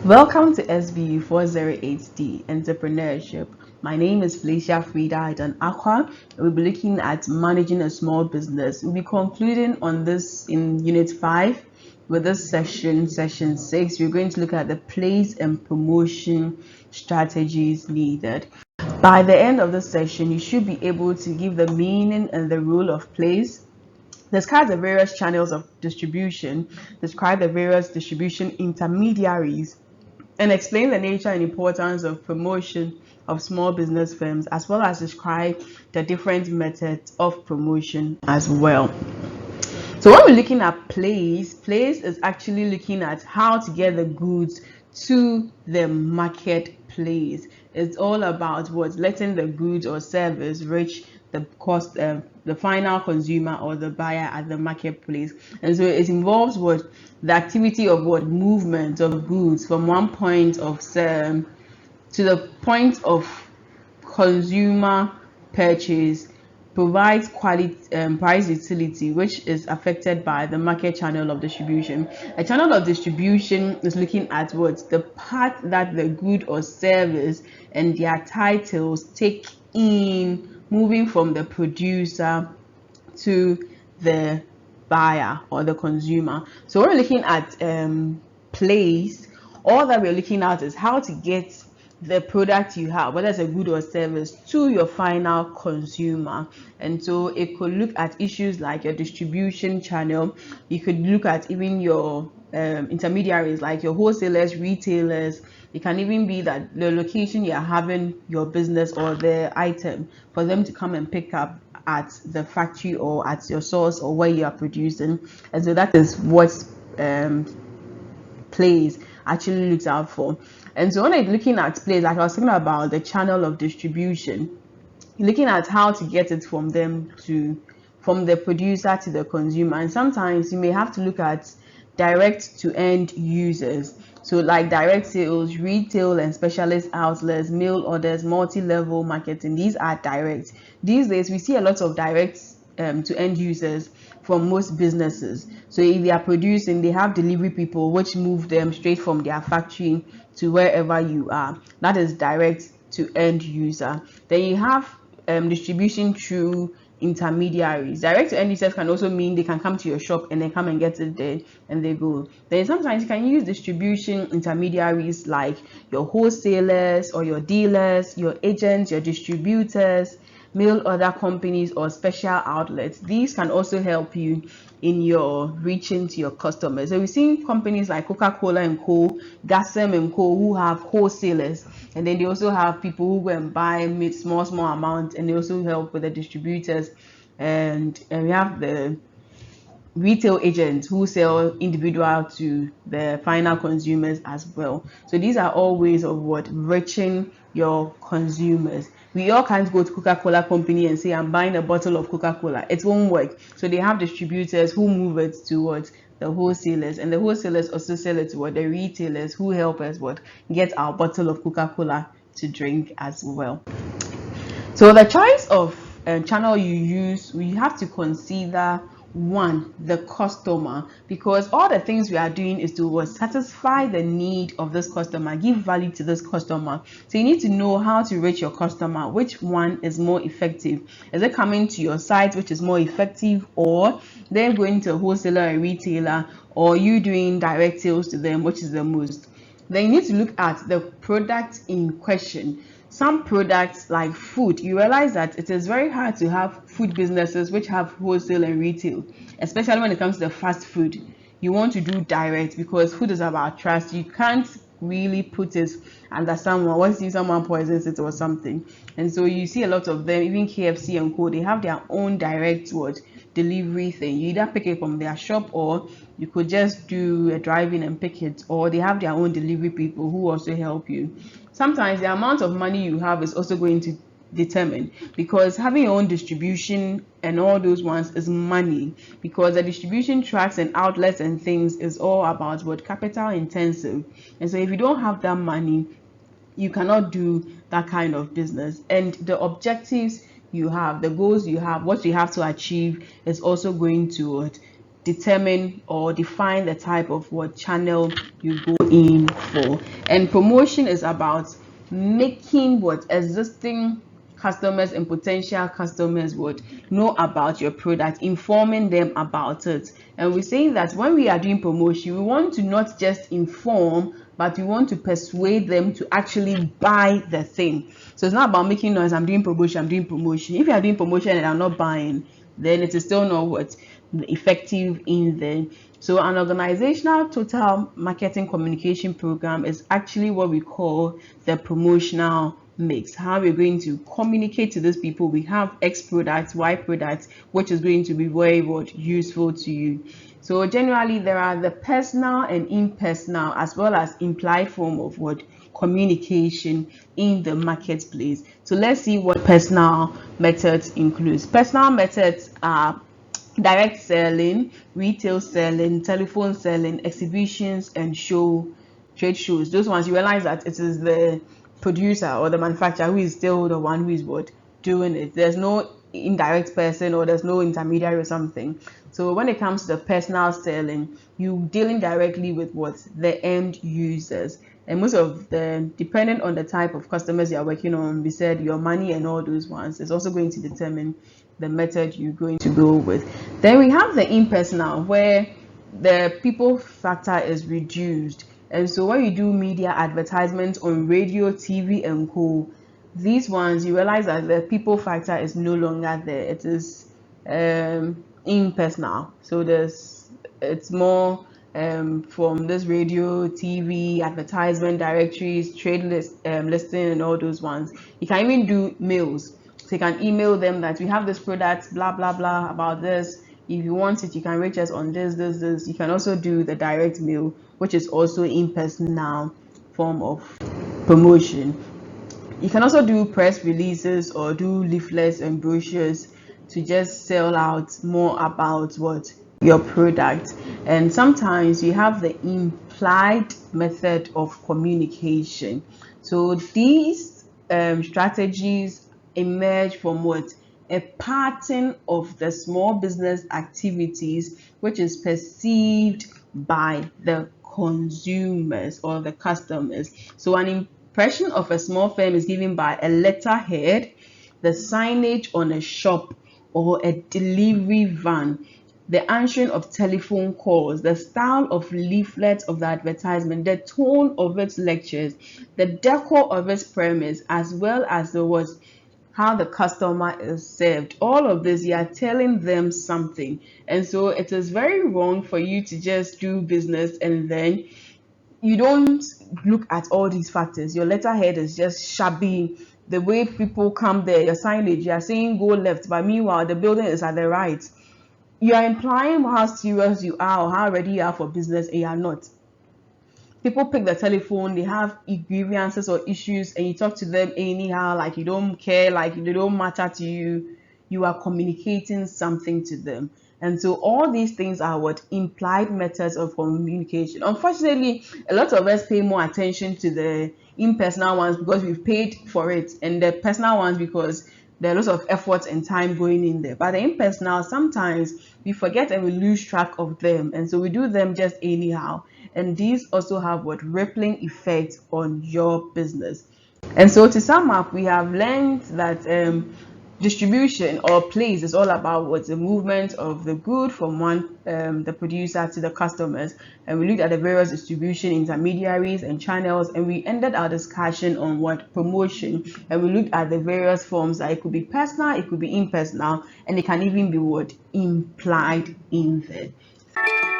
Welcome to SBU 408D Entrepreneurship. My name is Felicia Frida Aidan Aqua. We'll be looking at managing a small business. We'll be concluding on this in Unit 5 with this session 6. We're going to look at the place and promotion strategies needed. By the end of the session, you should be able to give the meaning and the role of place, describe the various channels of distribution, describe the various distribution intermediaries, and explain the nature and importance of promotion of small business firms, as well as describe the different methods of promotion as well. So when we're looking at place is actually looking at how to get the goods to the marketplace. It's all about what letting the goods or service reach the final consumer or the buyer at the marketplace. And so it involves what the activity of what movement of goods from one point of to the point of consumer purchase, provides quality price utility, which is affected by the market channel of distribution. A channel of distribution is looking at what the part that the good or service and their titles take in, moving from the producer to the buyer or the consumer. So when we're looking at place, all that we're looking at is how to get the product you have, whether it's a good or service, to your final consumer. And so it could look at issues like your distribution channel. You could look at even your intermediaries like your wholesalers, retailers. It can even be that the location you're having your business or the item for them to come and pick up at the factory or at your source or where you are producing. And so that is what place actually looks out for. And so when I'm looking at place, like I was talking about the channel of distribution, looking at how to get it from the producer to the consumer. And sometimes you may have to look at direct to end users. So like direct sales, retail and specialist outlets, mail orders, multi-level marketing, these are direct. These days we see a lot of direct to end users from most businesses. So if they are producing, they have delivery people which move them straight from their factory to wherever you are. That is direct to end user. Then you have distribution through intermediaries. Direct to end users can also mean they can come to your shop and then come and get it there and they go. Then sometimes you can use distribution intermediaries like your wholesalers or your dealers, your agents, your distributors, mail order companies or special outlets. These can also help you in your reaching to your customers. So we've seen companies like Coca-Cola and Co, Gasem and Co, who have wholesalers, and then they also have people who go and buy small amounts, and they also help with the distributors. And we have the retail agents who sell individual to the final consumers as well. So these are all ways of what reaching your consumers. We all can't go to Coca-Cola company and say I'm buying a bottle of Coca-Cola. It won't work. So they have distributors who move it towards the wholesalers, and the wholesalers also sell it to what the retailers who help us what get our bottle of Coca-Cola to drink as well. So the choice of channel you use, we have to consider one, the customer, because all the things we are doing is to satisfy the need of this customer, give value to this customer. So you need to know how to reach your customer. Which one is more effective? Is it coming to your site, which is more effective, or they're going to a wholesaler and retailer, or you doing direct sales to them, which is the most? Then you need to look at the product in question. Some products like food, you realize that it is very hard to have food businesses which have wholesale and retail, especially when it comes to the fast food. You want to do direct because food is about trust. You can't really put it under someone. What if someone poisons it or something? And so you see a lot of them, even KFC and Co, they have their own direct delivery thing. You either pick it from their shop, or you could just do a drive in and pick it, or they have their own delivery people who also help you. Sometimes the amount of money you have is also going to determine, because having your own distribution and all those ones is money, because the distribution tracks and outlets and things is all about what capital intensive. And so if you don't have that money, you cannot do that kind of business. And the objectives you have, the goals you have, what you have to achieve is also going to determine or define the type of what channel you go in for. And promotion is about making what existing customers and potential customers would know about your product, informing them about it. And we're saying that when we are doing promotion, we want to not just inform, but we want to persuade them to actually buy the thing. So it's not about making noise, I'm doing promotion, I'm doing promotion. If you are doing promotion and I'm not buying, then it is still not what effective in there. So an organizational total marketing communication program is actually what we call the promotional mix. How we're going to communicate to those people. We have X products, Y products, which is going to be very useful to you. So generally there are the personal and impersonal as well as implied form of what communication in the marketplace. So let's see what personal methods includes. Personal methods are direct selling, retail selling, telephone selling, exhibitions, and trade shows. Those ones you realize that it is the producer or the manufacturer who is still the one who is doing it. There's no indirect person or there's no intermediary or something. So when it comes to the personal selling, you dealing directly with the end users. And most of them, depending on the type of customers you're working on, we said your money and all those ones is also going to determine the method you're going to go with. Then we have the impersonal, where the people factor is reduced. And so when you do media advertisements on radio, TV, and co, these ones you realize that the people factor is no longer there. It is impersonal. So it's more from this radio, TV, advertisement, directories, trade listing, and all those ones. You can even do mails. So you can email them that we have this product, blah blah blah, about this. If you want it, you can reach us on this. You can also do the direct mail, which is also impersonal form of promotion. You can also do press releases or do leaflets and brochures to just sell out more about your product. And sometimes you have the implied method of communication. So these strategies emerge from a pattern of the small business activities which is perceived by the consumers or the customers. So an impression of a small firm is given by a letterhead, the signage on a shop or a delivery van, the answering of telephone calls, the style of leaflets of the advertisement, the tone of its lectures, the decor of its premise, as well as how the customer is served. All of this, you are telling them something. And so it is very wrong for you to just do business and then you don't look at all these factors. Your letterhead is just shabby. The way people come there, your signage, you are saying go left, but meanwhile the building is at the right. You are implying how serious you are or how ready you are for business, and you are not. People pick the telephone, they have grievances or issues, and you talk to them anyhow, like you don't care, like they don't matter to you. You are communicating something to them. And so all these things are implied methods of communication. Unfortunately, a lot of us pay more attention to the impersonal ones because we've paid for it, and the personal ones because there are lots of effort and time going in there. But the impersonal, sometimes we forget and we lose track of them, and so we do them just anyhow. And these also have rippling effects on your business. And so to sum up, we have learned that distribution or place is all about the movement of the good from the producer to the customers. And we looked at the various distribution intermediaries and channels, and we ended our discussion on promotion, and we looked at the various forms that it could be personal, it could be impersonal, and it can even be implied in there.